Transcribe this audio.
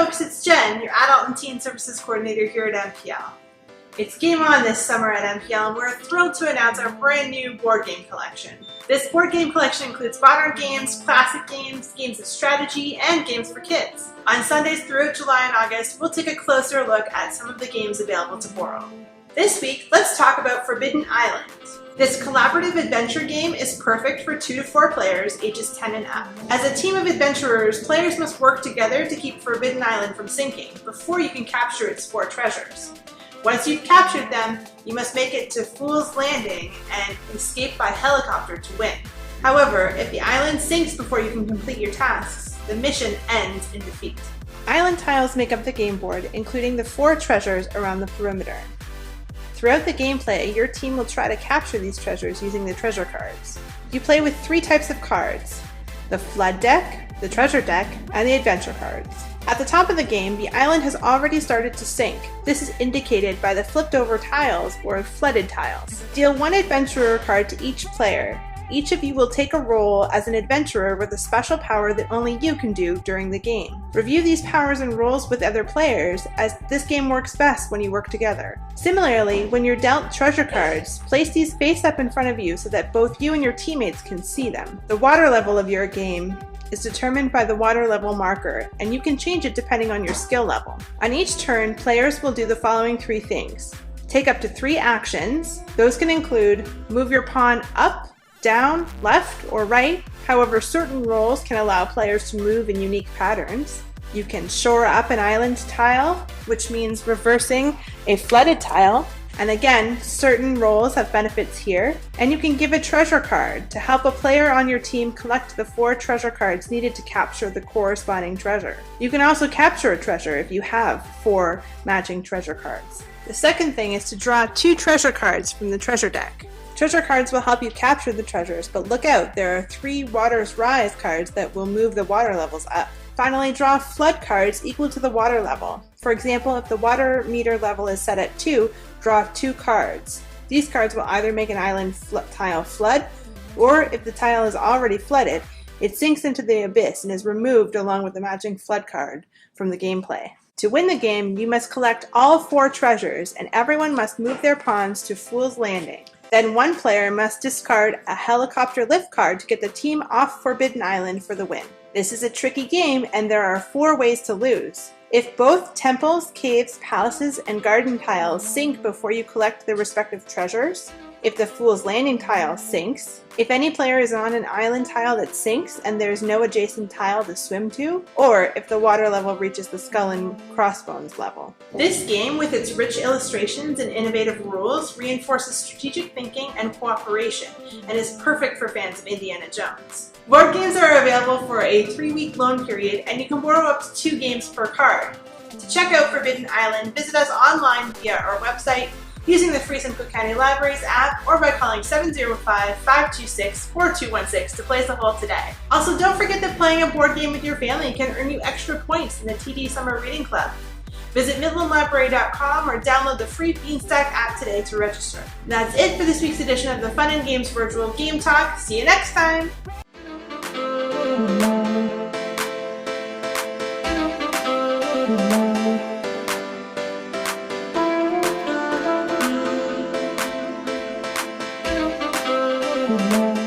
folks, it's Jen, your Adult and Teen Services Coordinator here at MPL. It's Game On this summer at MPL, and we're thrilled to announce our brand new board game collection. This board game collection includes modern games, classic games, games of strategy, and games for kids. On Sundays throughout July and August, we'll take a closer look at some of the games available to borrow. This week, let's talk about Forbidden Island. This collaborative adventure game is perfect for 2 to 4 players, ages 10 and up. As a team of adventurers, players must work together to keep Forbidden Island from sinking before you can capture its 4 treasures. Once you've captured them, you must make it to Fool's Landing and escape by helicopter to win. However, if the island sinks before you can complete your tasks, the mission ends in defeat. Island tiles make up the game board, including the 4 treasures around the perimeter. Throughout the gameplay, your team will try to capture these treasures using the treasure cards. You play with 3 types of cards: the Flood deck, the Treasure deck, and the Adventure cards. At the top of the game, the island has already started to sink. This is indicated by the flipped over tiles or flooded tiles. Deal 1 adventurer card to each player. Each of you will take a role as an adventurer with a special power that only you can do during the game. Review these powers and roles with other players, as this game works best when you work together. Similarly, when you're dealt treasure cards, place these face up in front of you so that both you and your teammates can see them. The water level of your game is determined by the water level marker, and you can change it depending on your skill level. On each turn, players will do the following 3 things. Take up to 3 actions. Those can include move your pawn up, down, left, or right. However, certain roles can allow players to move in unique patterns. You can shore up an island tile, which means reversing a flooded tile. And again, certain roles have benefits here. And you can give a treasure card to help a player on your team collect the 4 treasure cards needed to capture the corresponding treasure. You can also capture a treasure if you have 4 matching treasure cards. The second thing is to draw 2 treasure cards from the treasure deck. Treasure cards will help you capture the treasures, but look out, there are 3 Waters Rise cards that will move the water levels up. Finally, draw flood cards equal to the water level. For example, if the water meter level is set at 2, draw 2 cards. These cards will either make an island tile flood, or if the tile is already flooded, it sinks into the abyss and is removed along with the matching flood card from the gameplay. To win the game, you must collect all 4 treasures, and everyone must move their pawns to Fool's Landing. Then one player must discard a helicopter lift card to get the team off Forbidden Island for the win. This is a tricky game, and there are 4 ways to lose. If both temples, caves, palaces, and garden tiles sink before you collect their respective treasures, if the Fool's Landing tile sinks, if any player is on an island tile that sinks and there is no adjacent tile to swim to, or if the water level reaches the skull and crossbones level. This game, with its rich illustrations and innovative rules, reinforces strategic thinking and cooperation, and is perfect for fans of Indiana Jones. Board games are available for a 3-week loan period, and you can borrow up to 2 games per card. To check out Forbidden Island, visit us online via our website, using the free Simcoe County Libraries app, or by calling 705-526-4216 to place a hold today. Also, don't forget that playing a board game with your family can earn you extra points in the TD Summer Reading Club. Visit MidlandLibrary.com or download the free Beanstack app today to register. And that's it for this week's edition of the Fun and Games Virtual Game Talk. See you next time! Mm-hmm.